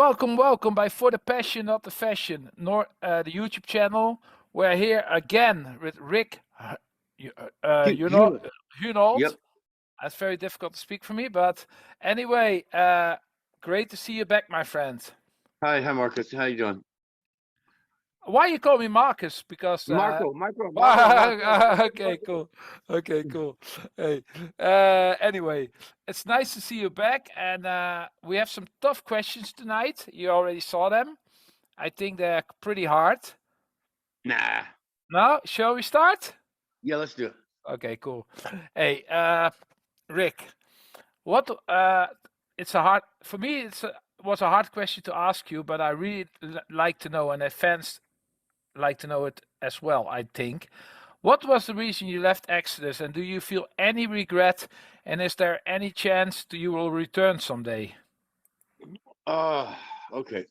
welcome by For the Passion, Not the Fashion, nor the YouTube channel. We're here again with Rick, Hunolt. Hunolt. Yep. That's very difficult to speak for me, but anyway, great to see you back, my friend. Hi, Marcus. How you doing? Why you call me Marcus? Because Marco. okay, cool. Okay, cool. Hey, anyway, it's nice to see you back, and we have some tough questions tonight. You already saw them. I think they're pretty hard. Nah. Now, shall we start? Yeah, let's do it. Okay, cool. Hey, Rick, what? It's a hard for me. Was a hard question to ask you, but I really like to know, and the fans like to know it as well. I think. What was the reason you left Exodus, and do you feel any regret? And is there any chance you will return someday? Uh, okay.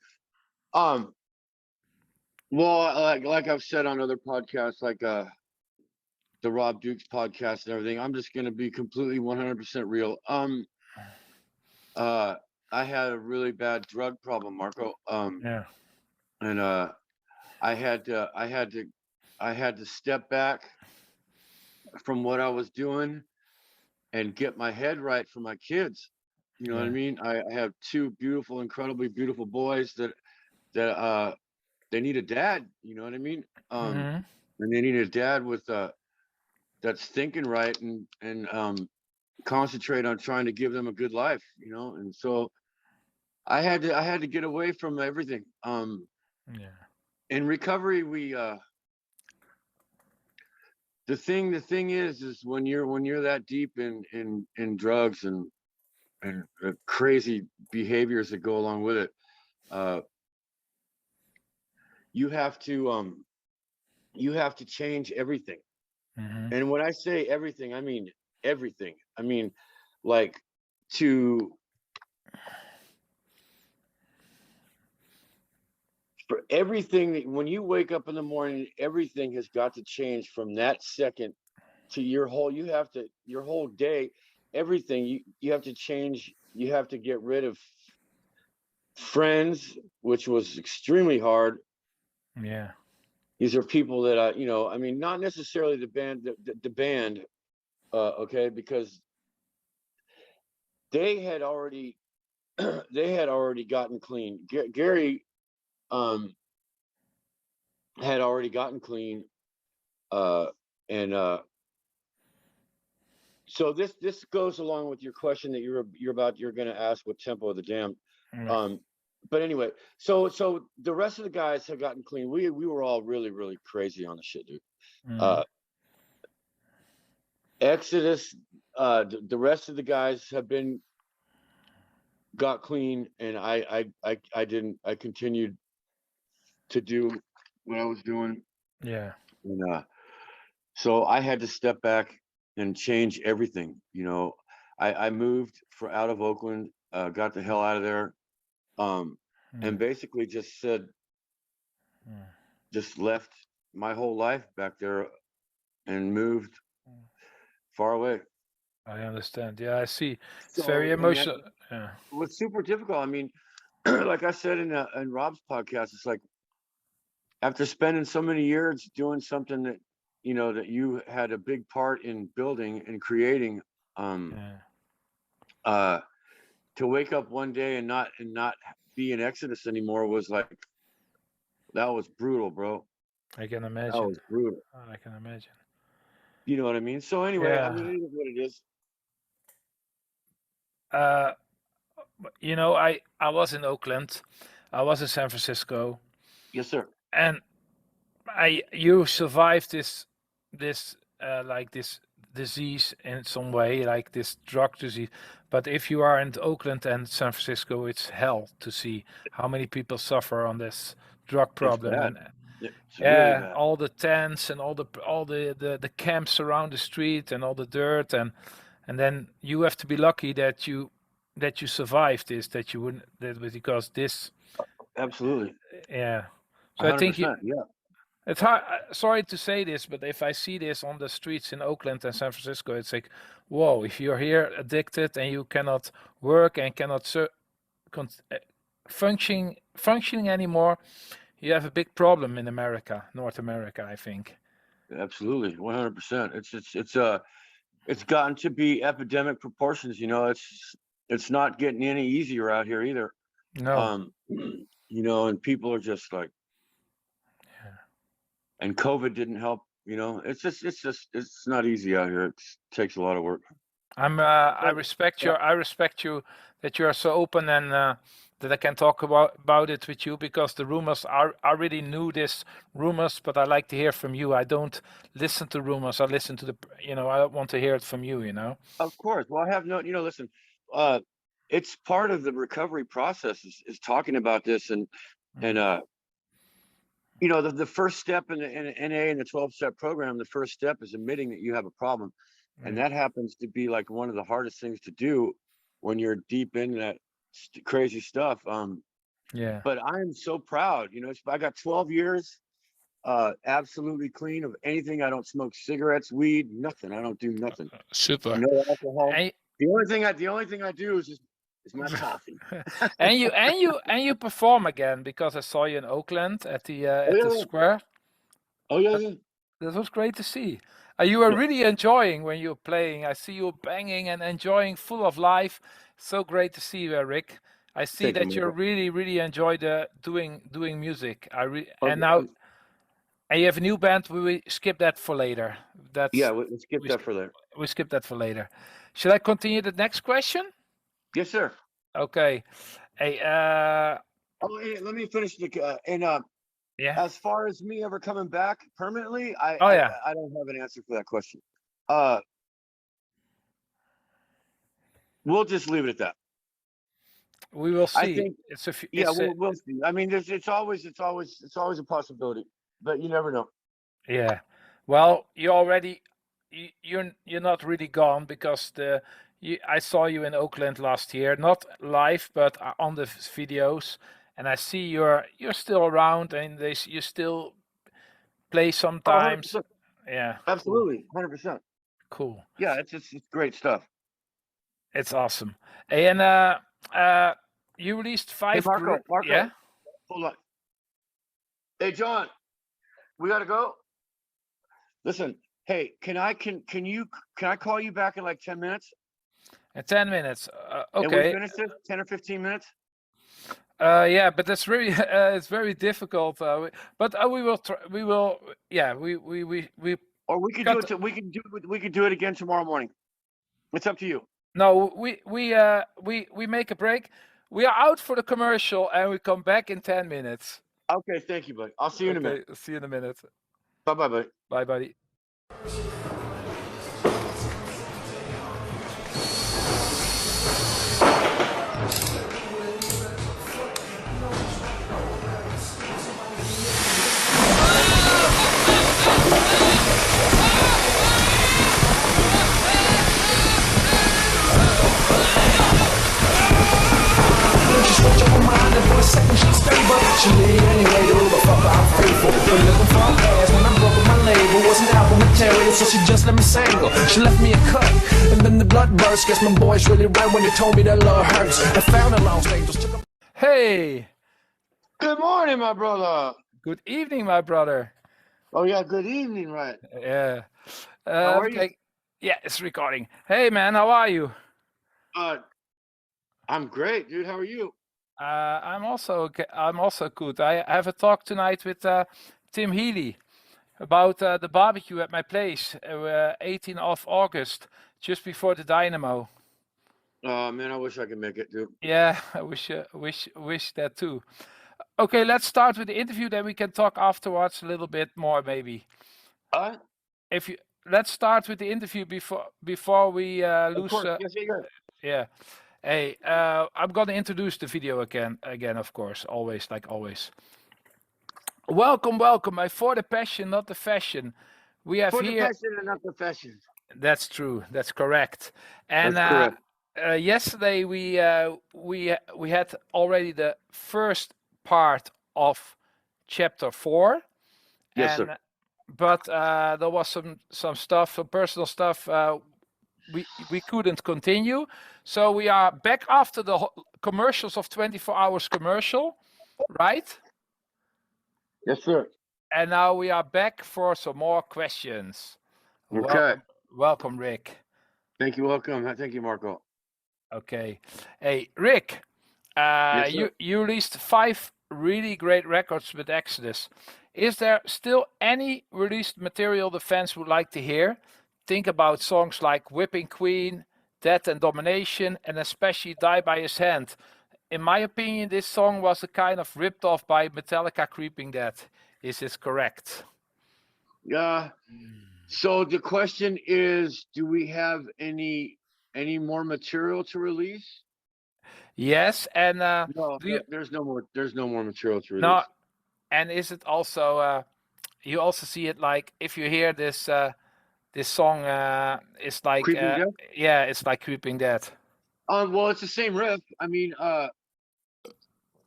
Um, well, like I've said on other podcasts, like the Rob Dukes podcast and everything, I'm just gonna be completely 100% real. Uh, I had a really bad drug problem, Marco. Yeah. And I had to, I had to, I had to step back from what I was doing and get my head right for my kids. You know what I Yeah. mean? I have two beautiful, incredibly beautiful boys that they need a dad. You know what I mean? Hmm. And they need a dad with that's thinking right and concentrate on trying to give them a good life. You know, and so I had to get away from everything. Yeah. In recovery, we the thing is when you're that deep in drugs and the crazy behaviors that go along with it, uh, you have to change everything. Hmm. And when I say everything, I mean everything. I mean, like, to for everything that when you wake up in the morning, everything has got to change from that second to your whole day, everything you have to change. You have to get rid of friends, which was extremely hard. Yeah. These are people that I mean, not necessarily the band, the band, okay, because they had already they had already gotten clean. Gary um had already gotten clean, uh and so this goes along with your question that you're going to ask, what tempo of the dam. Yeah. um but anyway, so the rest of the guys have gotten clean. We were all really, really crazy on the shit, dude. Hmm. uh Exodus, the rest of the guys have been got clean, and I didn't. I continued to do what I was doing, Yeah. and so I had to step back and change everything. I moved for out of Oakland, got the hell out of there, Yeah. and basically just said, Yeah. just left my whole life back there and moved far away. I understand. Yeah, I see. It's very So, and that emotional. Yeah. was super difficult. I mean, like I said in Rob's podcast, it's like, after spending so many years doing something that that you had a big part in building and creating, um Yeah. uh to wake up one day and not be in Exodus anymore was like, that was brutal, bro. I can That imagine. was brutal. I can imagine. You know what I mean? So anyway, I mean, Yeah. it is what it is. Uh, I was in Oakland. I was in San Francisco, Yes, sir. and you survived this like this disease in some way, like this drug disease. But if you are in Oakland and San Francisco, it's hell to see how many people suffer on this drug It's problem. bad. And It's really yeah, bad. all the tents and all the camps around the street and all the dirt, and then you have to be lucky that you survived this, that you wouldn't that because this, Absolutely. yeah. So I think 100%. Yeah. it's hard. Sorry to say this, but if I see this on the streets in Oakland and San Francisco, it's like, whoa! If you're here addicted and you cannot work and cannot con- uh, functioning anymore, you have a big problem in America, North America, I think. Absolutely, 100%. It's gotten to be epidemic proportions. It's not getting any easier out here either. No. And people are just like, and COVID didn't help. It's not easy out here. It takes a lot of work. I respect you that you are so open and that I can talk about it with you, because the rumors are, I already knew this rumors, but I like to hear from you. I don't listen to rumors. I listen to I want to hear it from you, Of course. Well, I have no, listen, it's part of the recovery process is talking about this and the first step in the NA and the 12-step program, the first step is admitting that you have a problem. And that happens to be like one of the hardest things to do when you're deep in that crazy stuff. Yeah. But I am so proud. I got 12 years absolutely clean of anything. I don't smoke cigarettes, weed, nothing. I don't do nothing. Super. No alcohol. The only thing I do is my coffee. and you perform again, because I saw you in Oakland at the square. Oh yeah. That was great to see. You were really enjoying when you were playing. I see you banging and enjoying, full of life. So great to see you, Rick. I see Thank you, that you Michael. really enjoy doing music. And now, and you have a new band. We skip that for later. We skip that for later. We skip that for later. Should I continue the next question? Yes, sir. Okay. Hey, hey, let me finish yeah. As far as me ever coming back permanently, I don't have an answer for that question. We'll just leave it at that. We will see. I think we'll see. I mean, it's always a possibility, but you never know. Yeah. Well, you're not really gone, because I saw you in Oakland last year, not live, but on the videos, and I see you're still around, and you still play sometimes. Yeah. Absolutely, 100%. Cool. Yeah, it's great stuff. It's awesome. And you released 5. Hey, Marco, yeah. Hold on. Hey, John, we gotta go. Listen, hey, can I call you back in like 10 minutes? In 10 minutes. Okay. And we finish this 10 or 15 minutes. Yeah, but that's really it's very difficult. But we will. We will. Yeah, we. Or we could do it. We could do it again tomorrow morning. It's up to you. No, we make a break. We are out for the commercial, and we come back in 10 minutes. Okay, thank you, buddy. I'll see you in a minute. See you in a minute. Bye, buddy. Bye, buddy. She leave anyway, to the fuck I'm faithful. Been looking for a pass when I broke with my label. Wasn't album material, so she just let me single. She left me a cut, and then the blood burst. Guess my boy's really right when you told me that love hurts. I found a lost angels. Hey! Good morning, my brother. Good evening, my brother. Oh yeah, good evening, right? Yeah. How are you? Yeah, it's recording. Hey man, how are you? I'm great, dude. How are you? I'm also good. I have a talk tonight with Tim Healy about the barbecue at my place, 18th of August, just before the Dynamo. Oh man, I wish I could make it, dude. Yeah, I wish that too. Okay, let's start with the interview, then we can talk afterwards a little bit more, maybe. Let's start with the interview before we lose. Yes, yeah. Hey, I'm gonna introduce the video again, of course, always, like always. Welcome, For the passion, not the fashion. We have for here. For the passion and not the fashion. That's true. That's correct. And that's correct. Yesterday we had already the first part of chapter 4. Yes, sir. But there was some stuff, some personal stuff. We couldn't continue, so we are back after the commercials of 24 Hours commercial, right? Yes, sir. And now we are back for some more questions. Okay. Welcome, Rick. Thank you. Welcome. Thank you, Marco. Okay. Hey, Rick, Yes, sir. you released 5 really great records with Exodus. Is there still any released material the fans would like to hear? Think about songs like Whipping Queen, Death and Domination, and especially Die by His Hand. In my opinion, this song was a kind of ripped off by Metallica Creeping Death. Is this correct? Yeah. So the question is, do we have any more material to release? Yes, and No, do you, there's no more. There's no more material to no, release. and is it also you also see it like if you hear this this song, it's like Creeping Death? yeah, it's like Creeping Death. Well, it's the same riff. I mean,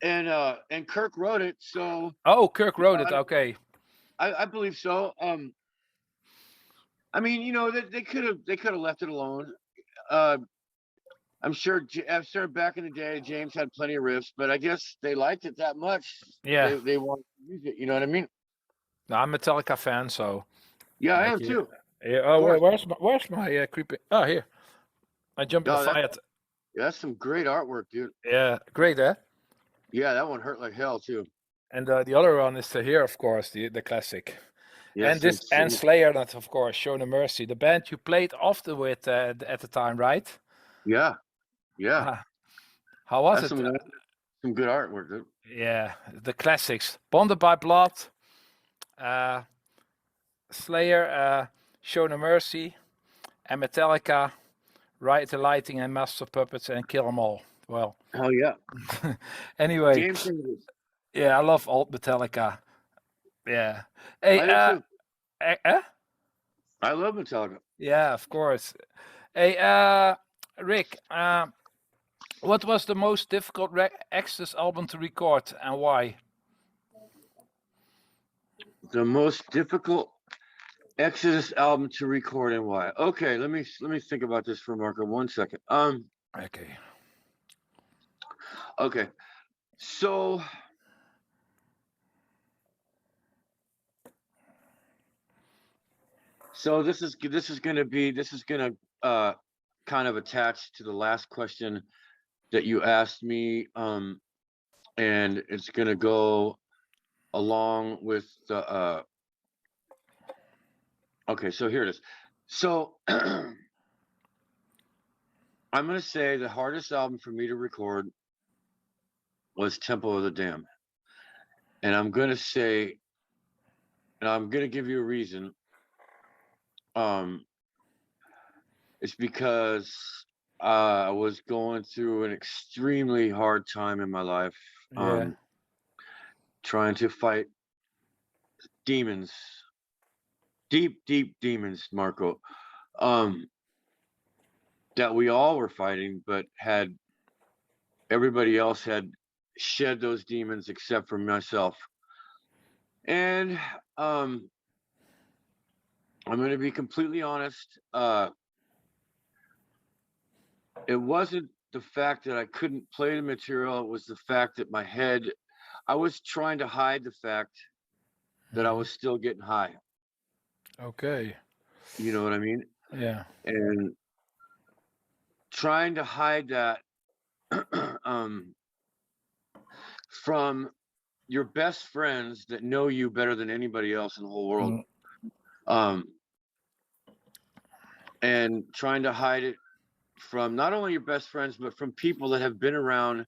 and Kirk wrote it, so Oh, Kirk wrote it. Okay. I believe so. I mean, they could have left it alone. I'm sure back in the day, James had plenty of riffs, but I guess they liked it that much. Yeah. They wanted to use it. You know what I mean? No, I'm a Metallica fan, so Yeah, I like am too. yeah. Oh, course. where's my creeping? Oh, here. I jumped in No, the fire. that's some great artwork, dude. Yeah, great, eh? Yeah, that one hurt like hell too. And the other one is here, of course, the classic. Yes, And this and Slayer, that of course, Show No Mercy, the band you played often with at the time, right? Yeah. How was That's it? some good artwork, dude. Yeah, the classics. Bonded by Blood, Slayer, Show No Mercy, and Metallica, Ride the Lighting and Master of Puppets and Kill 'Em All. Well, Oh yeah. anyway, Game changers. yeah, I love old Metallica. Yeah. Hey, I do too. I love Metallica. Yeah, of course. Hey, Rick, what was the most difficult Exodus album to record and why? The most difficult Exodus album to record and why? Okay, let me think about this for Marco 1 second. Okay. Okay. So this is gonna kind of attach to the last question that you asked me, and it's gonna go along with the okay, so here it is. So I'm gonna say the hardest album for me to record was Temple of the Damned. And I'm gonna say, and I'm gonna give you a reason. It's because I was going through an extremely hard time in my life. Yeah. Trying to fight demons, deep demons, Marco, that we all were fighting, but everybody else had shed those demons except for myself. And I'm going to be completely honest. It wasn't the fact that I couldn't play the material. It was the fact that I was trying to hide the fact that I was still getting high. Okay. You know what I mean? Yeah. And trying to hide that from your best friends that know you better than anybody else in the whole world. And trying to hide it from not only your best friends, but from people that have been around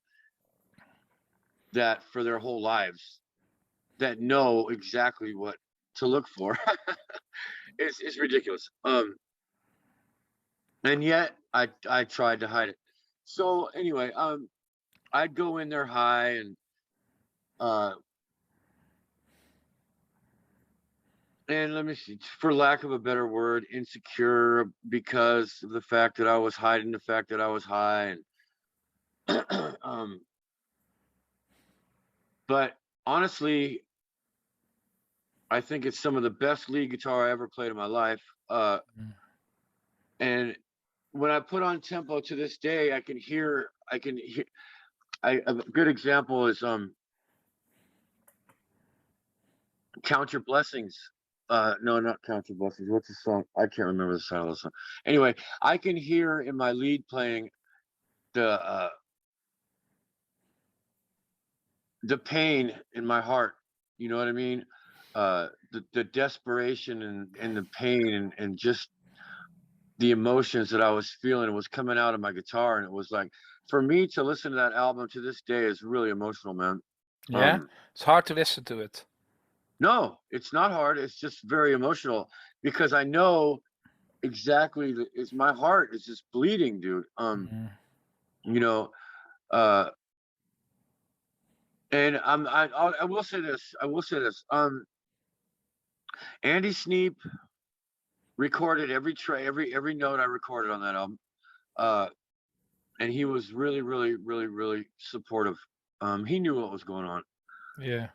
that for their whole lives, that know exactly what to look for. It's ridiculous. And yet I tried to hide it. So anyway, I'd go in there high and let me see, for lack of a better word, insecure because of the fact that I was hiding the fact that I was high. And but honestly, I think it's some of the best lead guitar I ever played in my life. And when I put on tempo to this day, I can hear A good example is Count Your Blessings. No, not Count Your Blessings. What's the song? I can't remember the title of the song. Anyway, I can hear in my lead playing the pain in my heart. You know what I mean? The desperation and the pain and just the emotions that I was feeling was coming out of my guitar, and it was like, for me to listen to that album to this day is really emotional, man. Yeah, it's hard to listen to it. No, it's not hard. It's just very emotional because I know exactly it's my heart is just bleeding, dude. You know, and I will say this. I will say this. Andy Sneap recorded every note I recorded on that album. And he was really, really, really, really supportive. He knew what was going on. Yeah.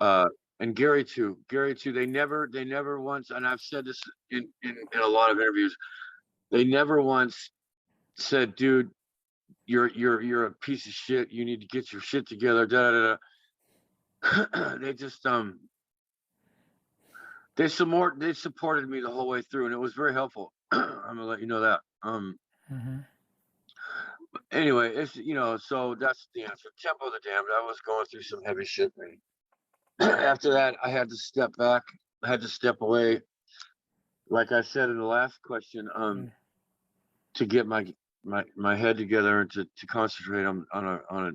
And Gary too. They never once, and I've said this in a lot of interviews. They never once said, "Dude, you're a piece of shit. You need to get your shit together." Da da da. They just they supported me the whole way through, and it was very helpful. I'm gonna let you know that. Anyway, it's so that's the answer. Tempo the Damned. I was going through some heavy shit. After that, I had to step back. I had to step away. Like I said in the last question, to get my head together and to concentrate on a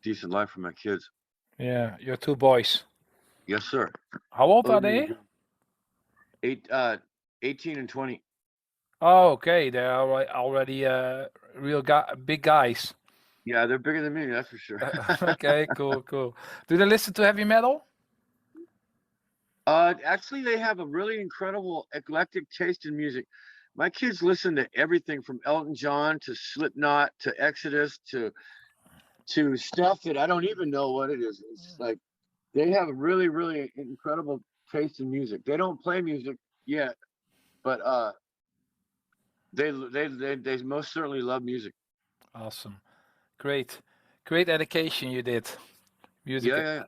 decent life for my kids. Yeah, your two boys. Yes, sir. How old are they? 18 and 20. Oh, okay. They're already big guys. Yeah, they're bigger than me, that's for sure. Okay, cool. Do they listen to heavy metal? Actually, they have a really incredible eclectic taste in music. My kids listen to everything from Elton John to Slipknot to Exodus to stuff that I don't even know what it is. It's like they have a really, really incredible taste in music. They don't play music yet, but they most certainly love music. Awesome, great education you did. Music. Yeah.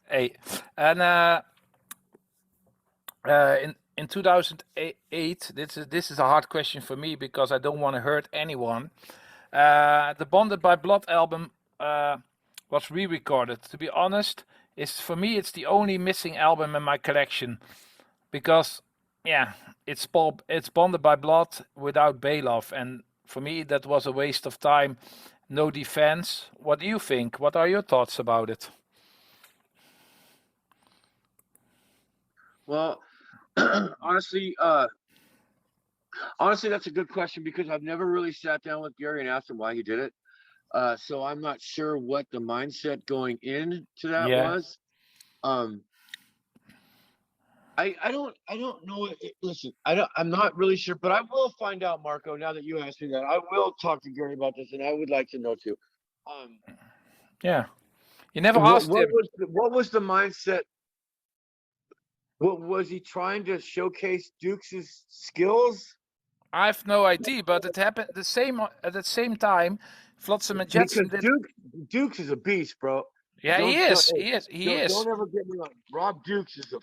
Hey, and in 2008, this is a hard question for me because I don't want to hurt anyone. The Bonded by Blood album was re-recorded. To be honest, for me it's the only missing album in my collection because it's Bonded by Blood without Baloff, and for me that was a waste of time. No Defense. What do you think? What are your thoughts about it? Well, honestly, that's a good question because I've never really sat down with Gary and asked him why he did it. So I'm not sure what the mindset going into that was. I don't know. Listen, I'm not really sure, but I will find out, Marco. Now that you asked me that, I will talk to Gary about this, and I would like to know too. You never asked him. What was the mindset? What was he trying to showcase Dukes' skills? I have no idea, but it happened at the same time. Flotsam and Jetsam because Dukes is a beast, bro. Yeah, he is. Don't ever get me wrong. Rob Dukes is a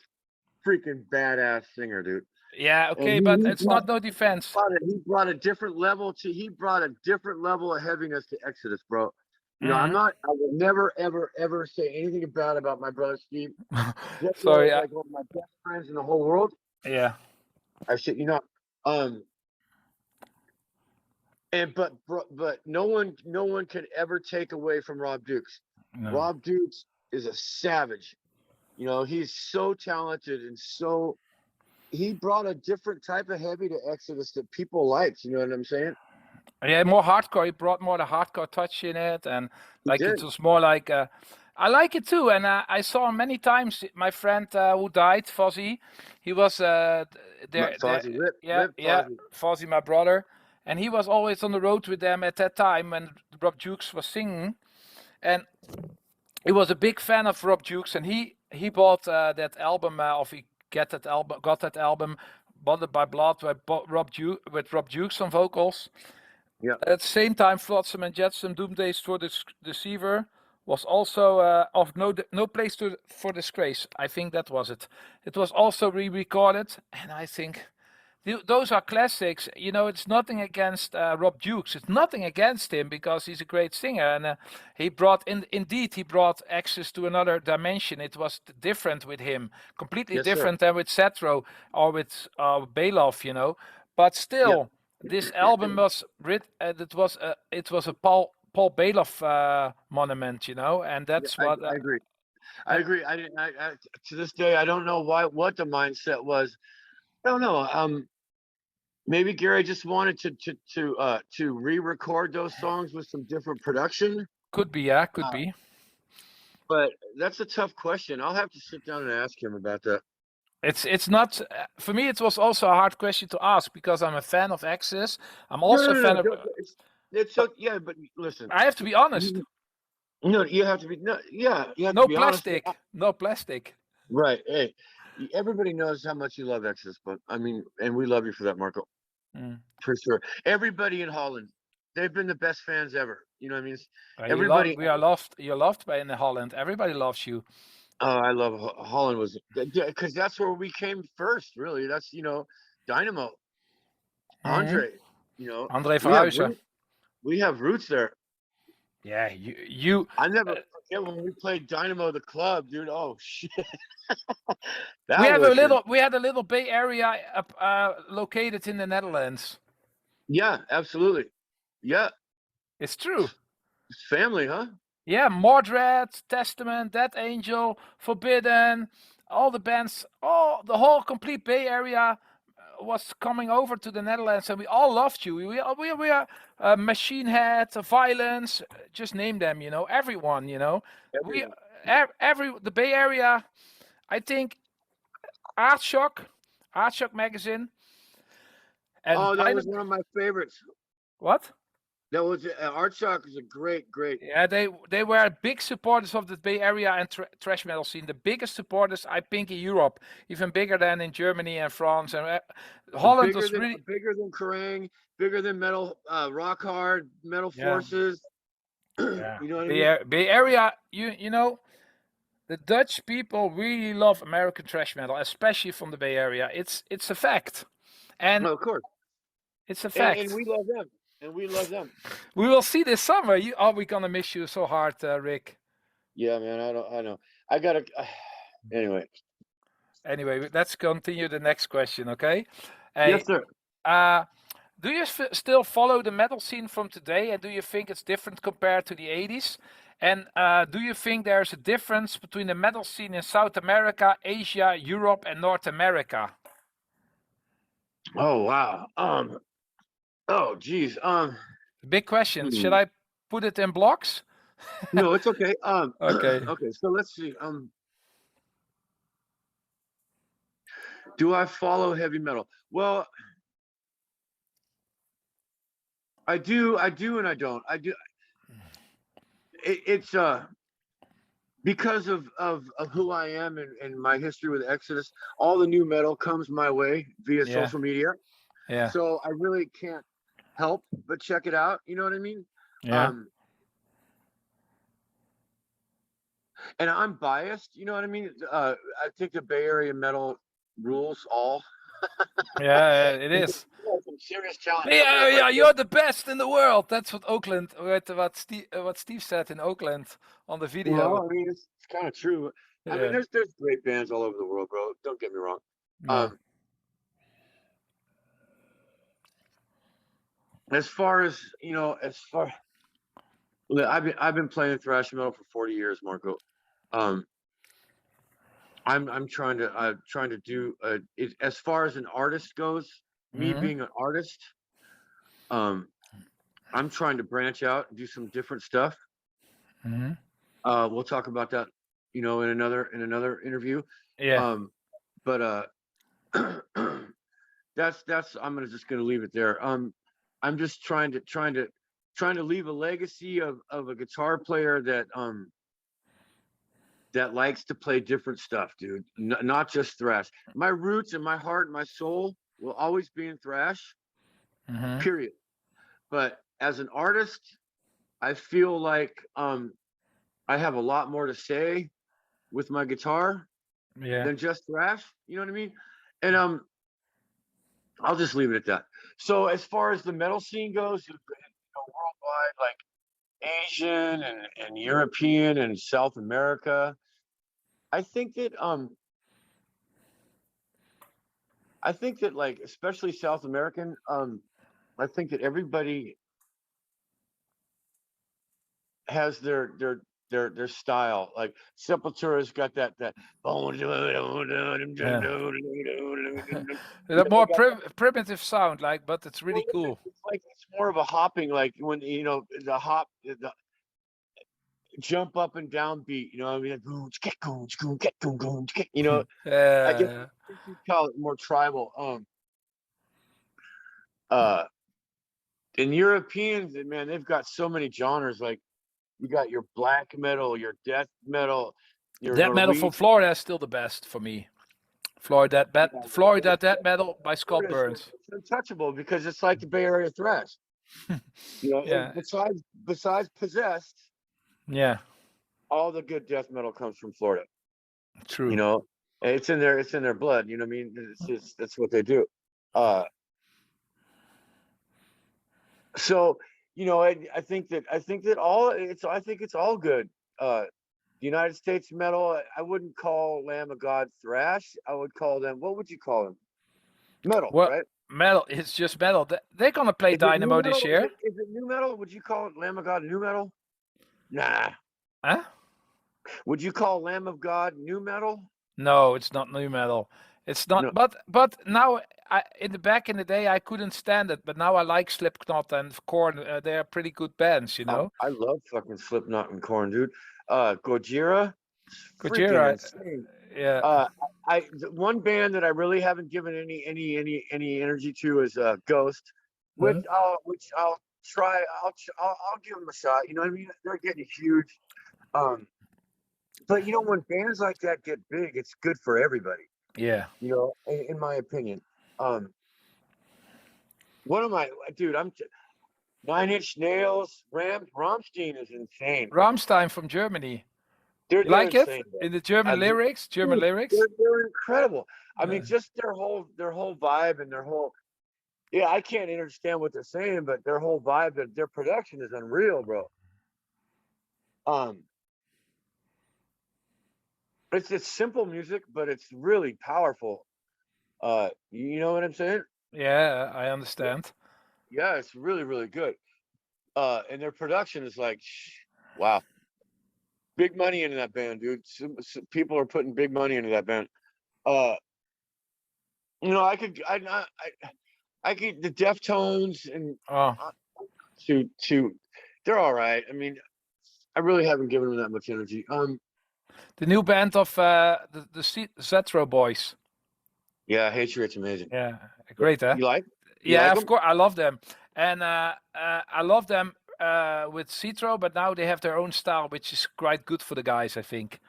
freaking badass singer, dude. Yeah, okay, but it's not No Defense. He brought a different level of heaviness to Exodus, bro. You know, I will never, ever, ever say anything bad about my brother Steve. Sorry, like one of my best friends in the whole world. Yeah. But no one can ever take away from Rob Dukes. No. Rob Dukes is a savage. You know, he's so talented and he brought a different type of heavy to Exodus that people liked. You know what I'm saying? Yeah, more hardcore. He brought more the hardcore touch in it, and it was more like. I like it too, and I saw him many times. My friend who died, Fozzy, he was there. Fozzy, Fozzy, my brother, and he was always on the road with them at that time when Rob Dukes was singing, and he was a big fan of Rob Dukes, and he bought that album, he got that album, Bonded by Blood, with Rob Dukes on vocals. Yeah. At the same time, Flotsam and Jetsam, Doomsday for the Deceiver was also of no place for disgrace. I think that was it. It was also re-recorded, and I think those are classics. You know, it's nothing against Rob Dukes. It's nothing against him because he's a great singer, and he brought indeed he brought access to another dimension. It was different with him, completely Yes, sir. different than with Setro or with Baloff. You know, but Yeah. still, this album was it was a Paul Baloff monument. You know, and Yeah, that's what. I agree. I agree. I didn't. To this day, I don't know what the mindset was. I don't know. Maybe Gary just wanted to re-record those songs with some different production. Could be, yeah, could Uh, be. but that's a tough question. I'll have to sit down and ask him about that. It's not for me. It was also a hard question to ask because I'm a fan of Axis. I'm No, also no, a no, fan no. of. It's so yeah, but listen, I have to be honest. you have to be no, yeah, you have to No be honest. plastic. No plastic. Right. Hey, everybody knows how much you love Exodus, but I mean, and we love you for that, Marco, Mm. for sure. Everybody in Holland, they've been the best fans ever. You know what I mean? You love. Everybody. We are loved. You're loved by in Holland. Everybody loves you. Oh, I love Holland was because that's where we came first. Really, that's Dynamo, Mhm. Andre. André We have Verhuizen. we have roots there. Yeah, you. I never forget when we played Dynamo the club, dude. Oh shit, We that have was we had a little Bay Area located in the Netherlands. yeah, absolutely, yeah. It's true. It's family, huh? Yeah, Mordred, Testament, Death Angel, Forbidden, all the bands, all the whole complete Bay Area was coming over to the Netherlands, and we all loved you. We are Machine Head, Violence, just name them. You know, everyone. You know, we Everyone. every the Bay Area. I think Art Shock, Art Shock magazine, and Oh, that was one of my favorites. what? That was Art Shock is a great. Yeah, they were big supporters of the Bay Area and thrash metal scene. The biggest supporters, I think, in Europe, even bigger than in Germany and France. And Holland was really bigger than Kerrang, bigger than Metal Rock Hard, Metal yeah, Forces. yeah. You know what I mean? Bay Area, you know, the Dutch people really love American thrash metal, especially from the Bay Area. It's a fact, and No, of course. it's a And fact. we love them. And we love them. We will see this summer. We're gonna miss you so hard, Rick. Yeah, man. I know. I gotta. Anyway. Anyway, let's continue the next question, okay? Yes, sir. Do you still follow the metal scene from today, and do you think it's different compared to the 80s? And do you think there's a difference between the metal scene in South America, Asia, Europe, and North America? Oh wow. Oh geez. Big question. Should I put it in blocks? No, it's okay. Okay. Okay. So let's see. Do I follow heavy metal? Well, I do, and I don't. I do. It's because of who I am and my history with Exodus. All the new metal comes my way via Yeah. social media. Yeah. So I really can't help but check it out. You know what I mean? Yeah. And I'm biased. You know what I mean? I think the Bay Area metal rules all. Yeah, it is. Some serious challenge. Yeah, you're the best in the world. That's what Oakland, what Steve said in Oakland on the video. Well, I mean, it's kind of true. I Yeah. mean, there's great bands all over the world, bro. Don't get me wrong. No. As far as I've been playing thrash metal for 40 years, Marco. I'm trying to do it, as far as an artist goes. Me being an artist, I'm trying to branch out and do some different stuff. We'll talk about that, in another interview. Yeah. But that's I'm just gonna leave it there. I'm just trying to leave a legacy of a guitar player that likes to play different stuff, dude. Not just thrash. My roots and my heart and my soul will always be in thrash. Period. But as an artist, I feel like I have a lot more to say with my guitar Yeah. than just thrash. You know what I mean? And I'll just leave it at that. So as far as the metal scene goes, worldwide, like Asian and European and South America, I think that like especially South American, I think that everybody has their style. Like Sepultura's got that Yeah. You A know, they more got primitive sound, like, but it's really cool. it's like it's more of a hopping, like when the jump up and down beat. You know, I mean, like, you know, I guess Yeah. you call it more tribal. Uh, and Europeans, man, they've got so many genres. Like you got your black metal, your death metal, your Death metal from Norwegian. Florida is still the best for me. Florida death metal by Scott Florida's Burns. it's untouchable because it's like the Bay Area thrash. You know, and Yeah. besides Possessed, Yeah. all the good death metal comes from Florida. True. You know, and it's in their blood. You know what I mean? It's just that's what they do. So you know, I think that I think it's all good. United States metal, I wouldn't call Lamb of God thrash. I would call them, what would you call them? Metal, Well, right? metal. It's just metal. They're gonna play Is it new Dynamo this metal? year. Is it new metal? Would you call it Lamb of God new metal? Nah. Huh? Would you call Lamb of God new metal? No, it's not new metal. It's not. No. But now, back in the day, I couldn't stand it. But now I like Slipknot and Korn. They are pretty good bands, you know. I love fucking Slipknot and Korn, dude. Gojira, freaking Gojira, insane. yeah. One band that I really haven't given any energy to is Ghost, which Mhm. I'll try. I'll give them a shot. You know what I mean? They're getting huge. But you know when bands like that get big, it's good for everybody. Yeah. You know, in my opinion. One of my dude, Nine Inch Nails, Rammstein is insane. Rammstein from Germany. They're You like it? insane, bro. In the German lyrics? German Dude, lyrics? they're incredible. I mean, Yeah. just their whole vibe and their whole I can't understand what they're saying, but their whole vibe, their production is unreal, bro. It's simple music, but it's really powerful. You know what I'm saying? Yeah, I understand. Yeah, it's really, really good. And their production is like, wow, big money into that band, dude. Some people are putting big money into that band. You know, I could the Deftones and Oh, to they're all right. I mean, I really haven't given them that much energy. the new band of the Zetro Boys. Yeah, Hatred, it's amazing. Yeah, great, huh? You like? Yeah, of them? course, I love them, and I love them with Citro, but now they have their own style, which is quite good for the guys, I think.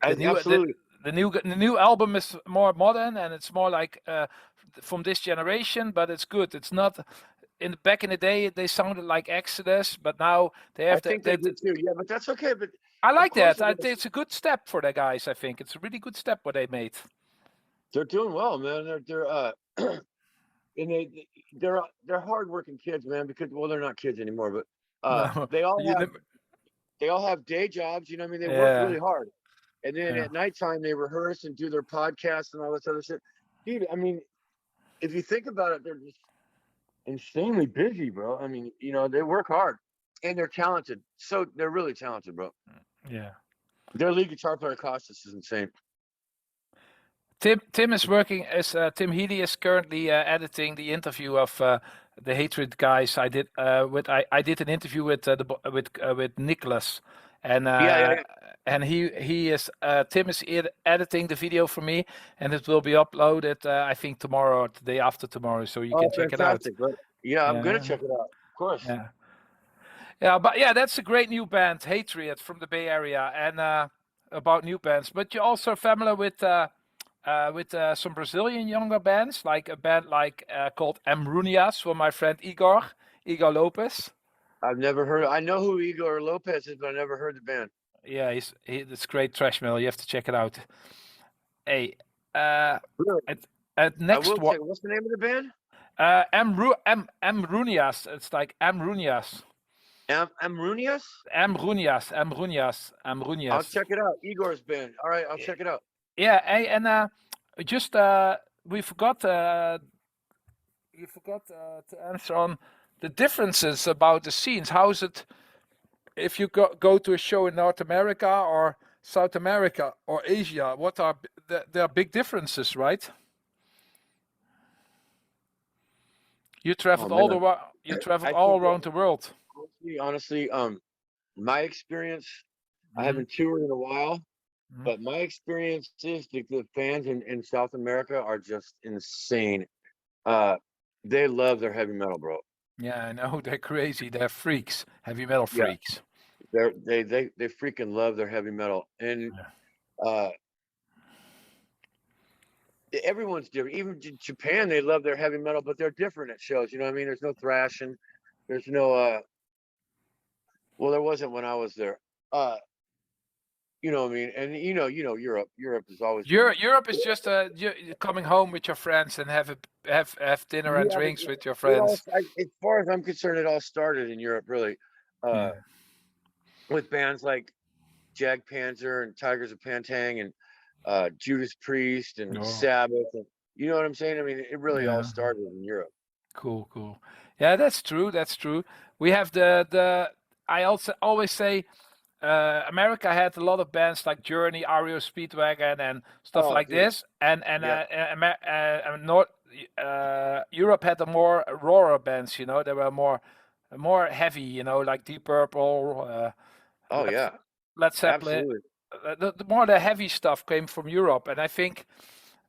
Absolutely. The new album is more modern and it's more like from this generation, but it's good. It's not back in the day they sounded like Exodus, but now they I have think they did too. Yeah, but that's okay. But I of like course that. I think it's a good step for the guys. I think it's a really good step what they made. they're doing well, man. They're and they're hardworking kids, man. Because they're not kids anymore, but No, they all you have never, day jobs. You know what I mean? They work yeah, really hard, and then yeah. at nighttime they rehearse and do their podcasts and all this other shit. Dude, I mean, if you think about it, they're just insanely busy, bro. I mean, you know, they work hard and they're talented. So they're really talented, bro. Yeah. Their lead guitar player Costas is insane. Tim is working as Tim Healy is currently editing the interview of the Hatred guys. I did I did an interview with with Nicholas, and Yeah. and he is Tim is editing the video for me, and it will be uploaded I think tomorrow or the day after tomorrow, so you can check it out. Fantastic, bro. Yeah, I'm gonna Yeah, check it out. Of course. yeah, yeah. But yeah, that's a great new band, Hatred from the Bay Area, and about new bands. But you're also familiar with some Brazilian younger bands, like a band like called Amrunias from my friend Igor Lopez. I've never heard. I know who Igor Lopez is, but I never heard the band. Yeah, it's great thrash metal. You have to check it out. Hey, Really? at I next will one, check. What's the name of the band? M Runias. It's like M Runias. Amrunias? M Runias. M Runias. M I'll Runias. check it out. Igor's band. All right, I'll Y- check it out. Yeah, hey, and just we forgot you forgot to answer on the differences about the scenes. How is it if you go to a show in North America or South America or Asia? What are there are big differences, right? You Oh traveled all man, you traveled I all think around the world. honestly, my experience, I Hmm. haven't toured in a while, Hmm. but my experience is the fans in South America are just insane. Uh, they love their heavy metal, bro. Yeah, I know they're crazy. They're freaks, heavy metal Yeah, freaks. they freaking love their heavy metal, and Yeah. uh, everyone's different. Even Japan, they love their heavy metal, but they're different at shows. You know what I mean? There's no thrashing. There's no well, there wasn't when I was there. Uh, you know what I mean? And Europe. Europe has always been. Europe is just coming home with your friends and have dinner and Yeah, but drinks with your it all, friends. as far as I'm concerned, it all started in Europe, really, uh, Yeah. with bands like Jag Panzer and Tigers of Pantang and Judas Priest and Oh, Sabbath. And, you know what I'm saying? I mean, it really all yeah. started in Europe. Cool, cool. Yeah, that's true. That's true. We have the. I also always say, America had a lot of bands like Journey, REO Speedwagon, and stuff Oh, like dude. this. And Yeah. North Europe had the more rawer bands. You know, they were more heavy. You know, like Deep Purple, Oh, Led, yeah. Led Zeppelin. Absolutely. The more the heavy stuff came from Europe, and I think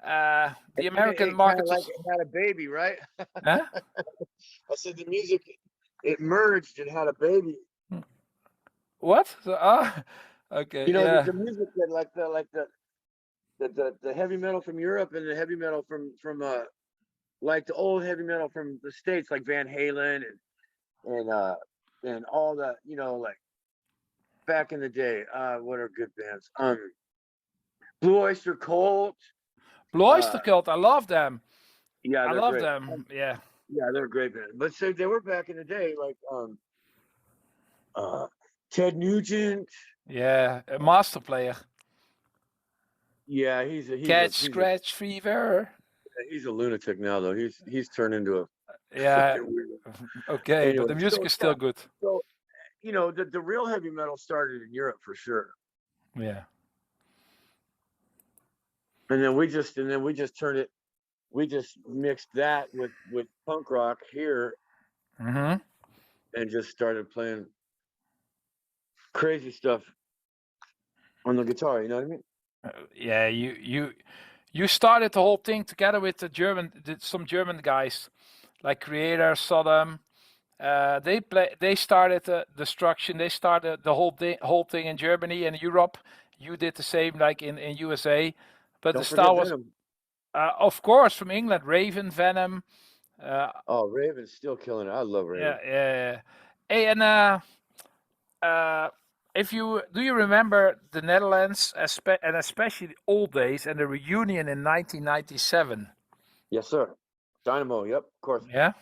the And then American it kind of market like was. it had a baby, right? Huh? I said the music, it merged and had a baby. What? Okay, You know, yeah. the music that the heavy metal from Europe and the heavy metal from like the old heavy metal from the States, like Van Halen and all the, like back in the day. What are good bands? Blue Oyster Cult. Blue Uh, Oyster Cult, I love them. yeah, I they're love great. them. Yeah, Yeah, they're a great band. But so they were back in the day, like uh, Ted Nugent. yeah. A master player. Yeah, he's a he's a Catch he's a Scratch Fever. he's a lunatic now though. He's turned into a Yeah. freaking weird. Okay, but Anyway, the music so is yeah, still good. so the real heavy metal started in Europe for sure, Yeah. and then we just turned it. We just mixed that with punk rock here Hmm. and just started playing crazy stuff on the guitar. You know what I mean? Yeah. You started the whole thing together with some German guys like Creator, Sodom. They started Destruction. They started the whole thing in Germany and Europe. You did the same like in USA, but the Don't forget style was, Venom. of course, from England. Raven, Venom. Uh, Oh, Raven's still killing it. I love Raven. yeah, yeah, yeah. Hey, and uh, if you do you remember the Netherlands, and especially the old days and the reunion in 1997? Yes, sir. Dynamo. Yep, of course. Yeah,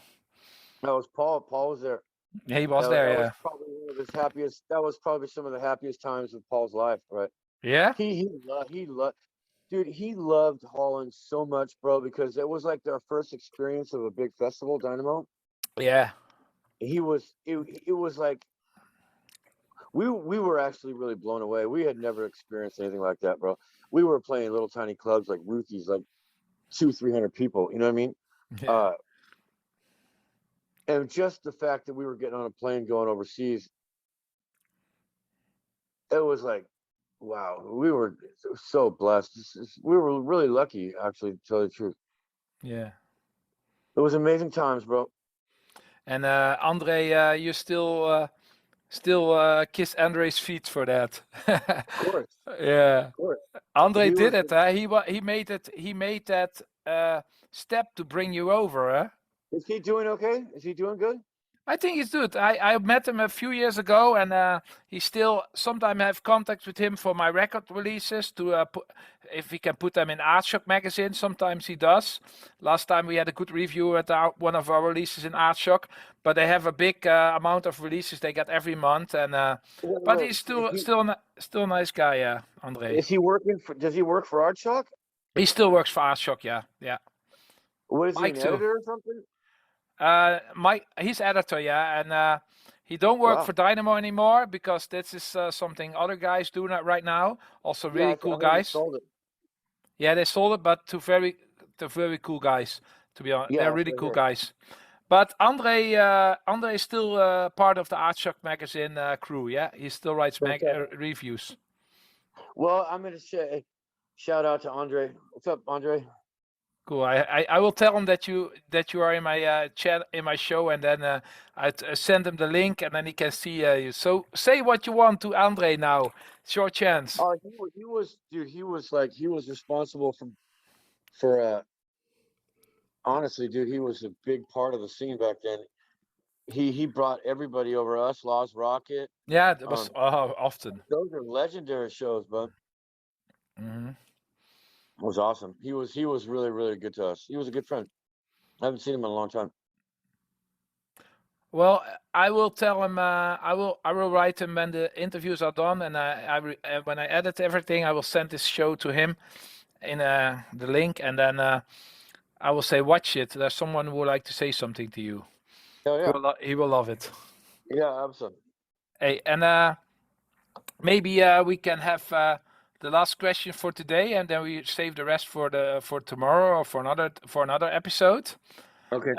That was Paul. Paul was there. yeah, he was That there. was Yeah, probably one of his happiest. That was probably some of the happiest times of Paul's life, right? yeah, He loved, dude. He loved Holland so much, bro, because it was like their first experience of a big festival, Dynamo. yeah, It was like we were actually really blown away. We had never experienced anything like that, bro. We were playing little tiny clubs like Ruthie's, like 200-300 people. You know what I mean? yeah, Uh, and just the fact that we were getting on a plane going overseas, it was like, wow, we were so blessed. We were really lucky, actually, to tell you the truth. yeah. It was amazing times, bro. And Andre, you still kiss Andre's feet for that. Of course, Yeah, of course. Andre He did was. it. Huh? He made it. He made that step to bring you over. Huh? Is he doing okay? Is he doing good? I think he's good. I met him a few years ago, and he still sometimes have contact with him for my record releases to put, if he can put them in Artshock magazine. Sometimes he does. Last time we had a good review at one of our releases in Artshock, but they have a big amount of releases they get every month, and but Wait, he's still a nice guy, Andre. is he working for? Does he work for Artshock? He still works for Artshock, yeah. What is he, Mike an too. editor or something? Mike, he's editor, yeah, and he don't work Wow. for Dynamo anymore because this is something other guys do right now. Also, really Yeah, cool I heard he guys. sold it. Yeah, they sold it, but to very cool guys. To be honest, Yeah, they're that's really what I cool heard. guys. But Andre is still part of the Artshock magazine crew. Yeah, he still writes Fantastic. reviews. Well, I'm gonna say shout out to Andre. What's up, Andre? Cool. I will tell him that you are in my chat in my show, and then I send him the link, and then he can see you. So say what you want to Andre now. It's your chance. Oh, he was, dude. He was responsible for honestly, dude. He was a big part of the scene back then. He brought everybody over. Us, Lost Rocket. Yeah, that was often. Those are legendary shows, bud. Hmm. It was awesome. He was really, really good to us. He was a good friend. I haven't seen him in a long time. Well, I will tell him. I will write him when the interviews are done, and when I edit everything, I will send this show to him in the link, and then I will say, watch it. There's someone who would like to say something to you. Oh yeah, He will love it. yeah, absolutely. Hey, and maybe we can have the last question for today, and then we save the rest for tomorrow or for another episode. Okay.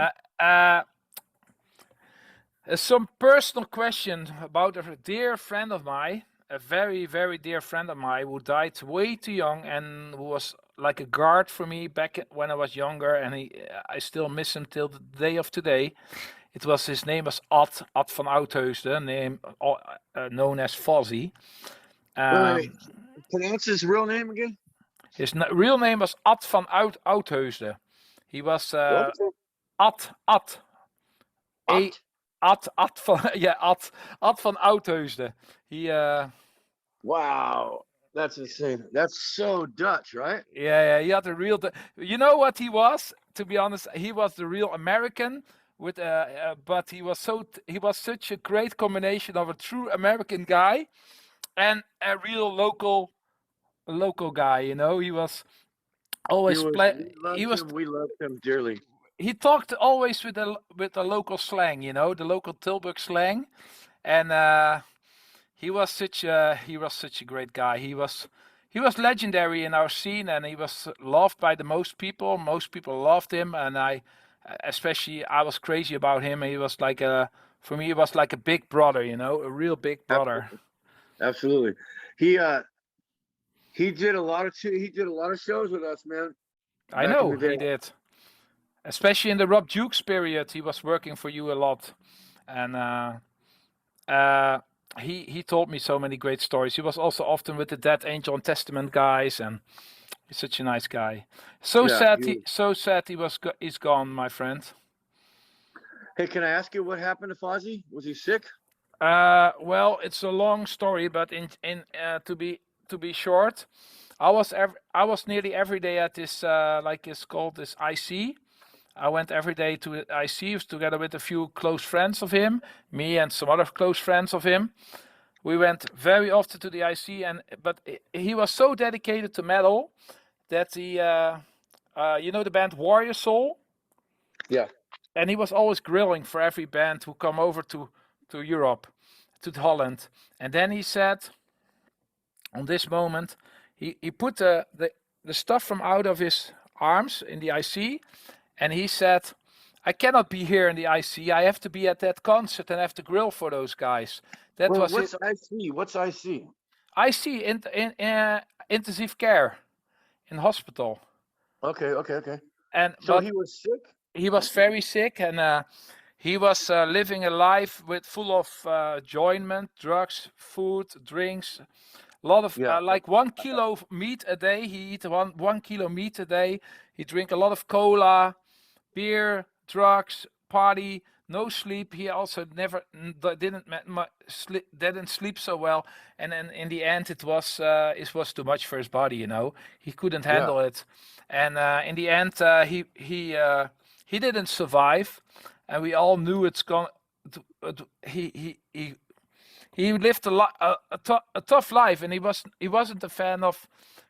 Some personal question about a dear friend of mine, a very, very dear friend of mine who died way too young and who was like a guard for me back when I was younger, and I still miss him till the day of today. His name was Ad van Oudheusden, known as Fozzy. Wait. Pronounce his real name again. His real name was Ad van Oudheusden. He was What is it? Ad. Ott? Ad van Oudheusden. He Wow, that's insane. That's so Dutch, right? yeah, he had a real. You know what he was? To be honest, he was the real American with but he was such a great combination of a true American guy and a real local guy. You know, he was always We loved him dearly. he talked always with the local slang, you know, the local Tilburg slang, and he was such a great guy. He was legendary in our scene, and he was loved by the most people. Most people loved him, and I was crazy about him. He was like for me, he was like a big brother, you know, a real big brother. Absolutely. He did a lot of shows with us, man. I know he did. Especially in the Rob Dukes period, he was working for you a lot, and he told me so many great stories. He was also often with the Dead Angel and Testament guys, and he's such a nice guy. So sad he's gone, my friend. Hey, can I ask you what happened to Fozzy? Was he sick? Well, it's a long story, but to be short, I was nearly every day at this it's called this IC. I went every day to IC together with a few close friends of him, me and some other close friends of him. We went very often to the IC, but he was so dedicated to metal that he, you know the band Warrior Soul? Yeah. And he was always grilling for every band who come over to Europe, to Holland. And then he said, on this moment, he put the stuff from out of his arms in the IC, and he said, I cannot be here in the IC. I have to be at that concert and have to grill for those guys. What's IC? What's IC? IC in intensive care in hospital. Okay. And so he was sick. He was very sick, and he was living a life full of enjoyment, drugs, food, drinks. A lot of like 1 kilo meat a day. He eat 1 kilo meat a day. He drink a lot of cola, beer, drugs, party. no sleep. He also never didn't sleep so well, and then in the end it was too much for his body. He couldn't Yeah. handle it, and in the end he didn't survive, and we all knew it's gone. He lived a tough life, and he wasn't a fan of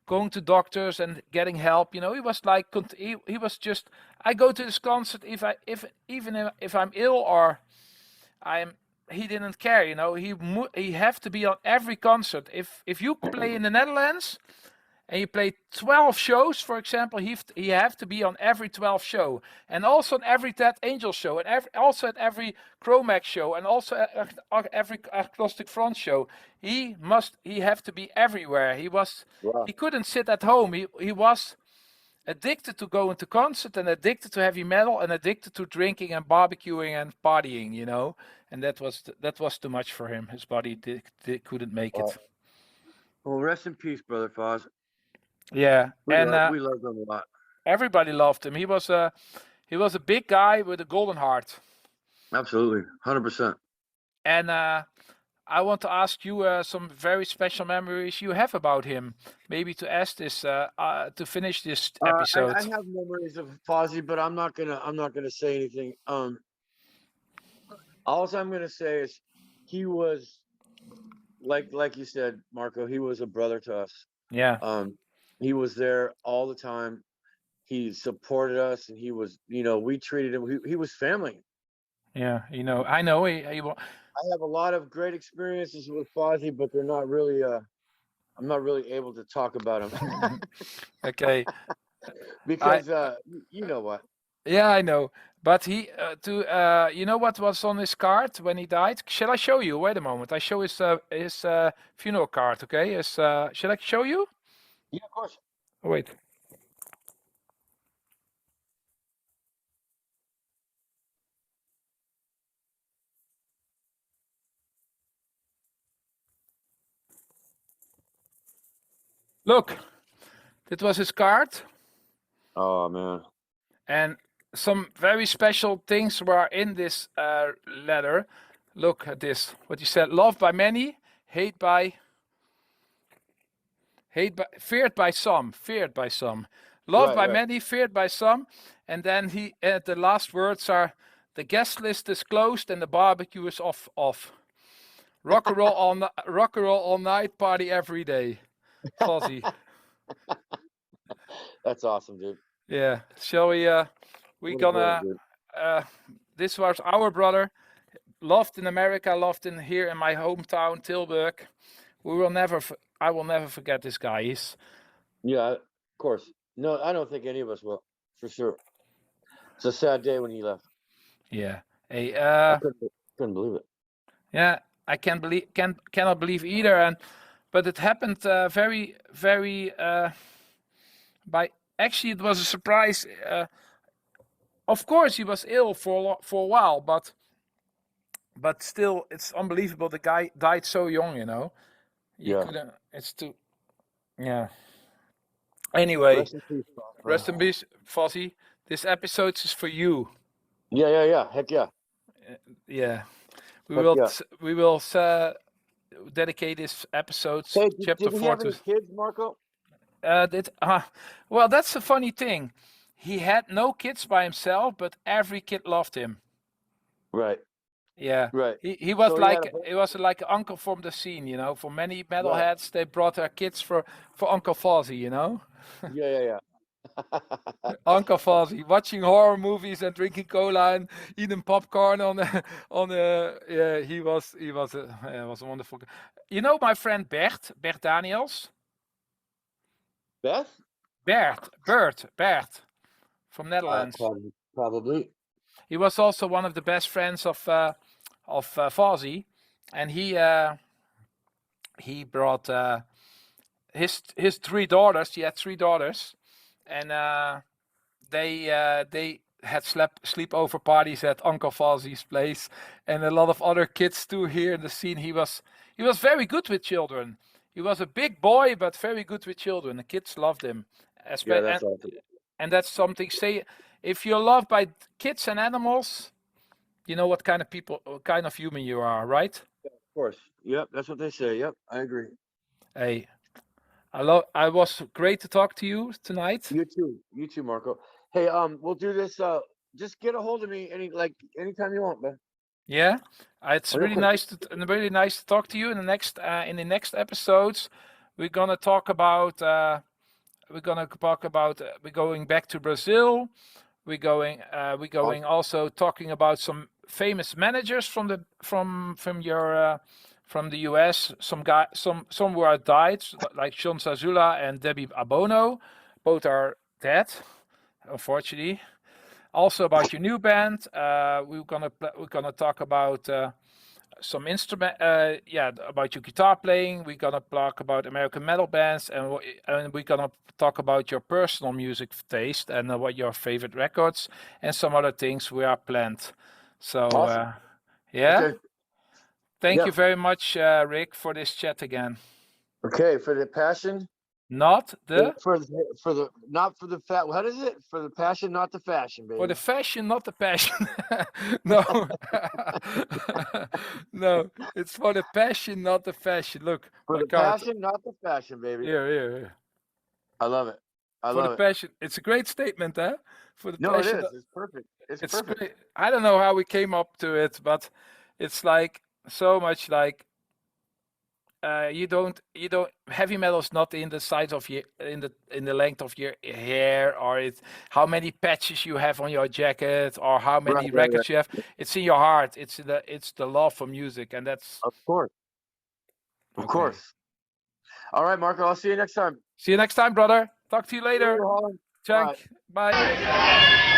going to doctors and getting help. He was like he was just, I go to this concert if I'm ill or I'm. He didn't care. He have to be on every concert. If you play in the Netherlands and you play 12 shows, for example, he have to be on every 12 show, and also on every Dead Angel show, and also at every Chromax show, and also at every Agnostic Front show. He have to be everywhere. Wow. He couldn't sit at home. He was addicted to going to concert, and addicted to heavy metal, and addicted to drinking and barbecuing and partying. And that was too much for him. His body couldn't make it. Well, rest in peace, brother Foz. Yeah, we loved him a lot. Everybody loved him. He was a big guy with a golden heart. Absolutely, 100%. And I want to ask you some very special memories you have about him. Maybe to ask this to finish this episode. I have memories of Fozzy, but I'm not gonna say anything. All I'm gonna say is he was like you said, Marco. He was a brother to us. Yeah. He was there all the time. He supported us, and he was, we treated him. He was family. Yeah, I know. I have a lot of great experiences with Fozzy, but they're not really. I'm not really able to talk about him. Okay. Because you know what? Yeah, I know. But he you know what was on his card when he died? Shall I show you? Wait a moment. I show his funeral card. Okay. Shall I show you? Yeah, of course. Oh, wait. Look, that was his card. Oh man. And some very special things were in this letter. Look at this. What he said: loved by many, feared by some. Loved by many, feared by some. And then the last words are: the guest list is closed and the barbecue is off. Rock and roll all night, party every day. Fozzy. That's awesome, dude. Yeah. Shall we? We gonna. This was our brother. Loved in America. Loved here in my hometown, Tilburg. I will never forget this guy. Yeah, of course. No, I don't think any of us will, for sure. It's a sad day when he left. Yeah. Hey. I couldn't believe it. Yeah, I cannot believe either. But it happened very, very. Actually, it was a surprise. Of course, he was ill for a while, but still, it's unbelievable. The guy died so young. Yeah. It's too. Yeah. Anyway, rest in peace, Fozzy. This episode is for you. Yeah. Heck yeah. Yeah. We Heck will dedicate this episode, chapter did he 4 have to. any kids, Marco? Well, that's the funny thing. He had no kids by himself, but every kid loved him. Right. Yeah. Right. He was he was like an uncle from the scene, For many metalheads, they brought their kids for Uncle Fozzy, Yeah. Uncle Fozzy, watching horror movies and drinking cola and eating popcorn on yeah, he was a wonderful guy. My friend Bert Daniels? Beth? Bert from Netherlands. Probably. He was also one of the best friends of Fozzy, and he brought his 3 daughters. He had 3 daughters, and they had sleepover parties at Uncle Fozzy's place, and a lot of other kids too here in the scene. He was very good with children. He was a big boy, but very good with children. The kids loved him. Yeah, that's awesome. And that's something. Say, if you're loved by kids and animals, you know what kind of people, what kind of human you are, right? Of course. Yep, that's what they say. Yep, I agree. Hey, I was great to talk to you tonight. You too, Marco. Hey, we'll do this. Just get a hold of me anytime you want, man. Yeah, it's Real really quick. nice to talk to you. In the next episodes, we're gonna talk about we're going back to Brazil. We're going also talking about some famous managers from the US. Some who are died, like Sean Zazula and Debbie Abono. Both are dead, unfortunately. Also about your new band. We're gonna talk about some instrument. About your guitar playing. We're gonna talk about American metal bands, and we're gonna talk about your personal music taste and what your favorite records and some other things we are planned. So Awesome. yeah, Okay. thank Yeah. you very much, Rick, for this chat again. Okay. For the passion. Not the For the not for the fat. What is it? For the passion, not the fashion, For the baby. fashion, not the passion. No. No, it's for the passion, not the fashion. Look, For my the card. passion, not the fashion, baby. Here. I love it. I For the love it. passion. It's a great statement, huh? For the No, it passion. is. It's perfect. It's It's perfect. great. I don't know how we came up to it, but it's like so much like you don't heavy metal is not in the size of your in the length of your hair, or it's how many patches you have on your jacket, or how many Right. records you have. It's in your heart. It's the love for music, and that's Of course. Of okay. course. All right, Marco. I'll see you next time. See you next time, brother. Talk to you See you later. later, Holland. Chunk. Bye. Bye.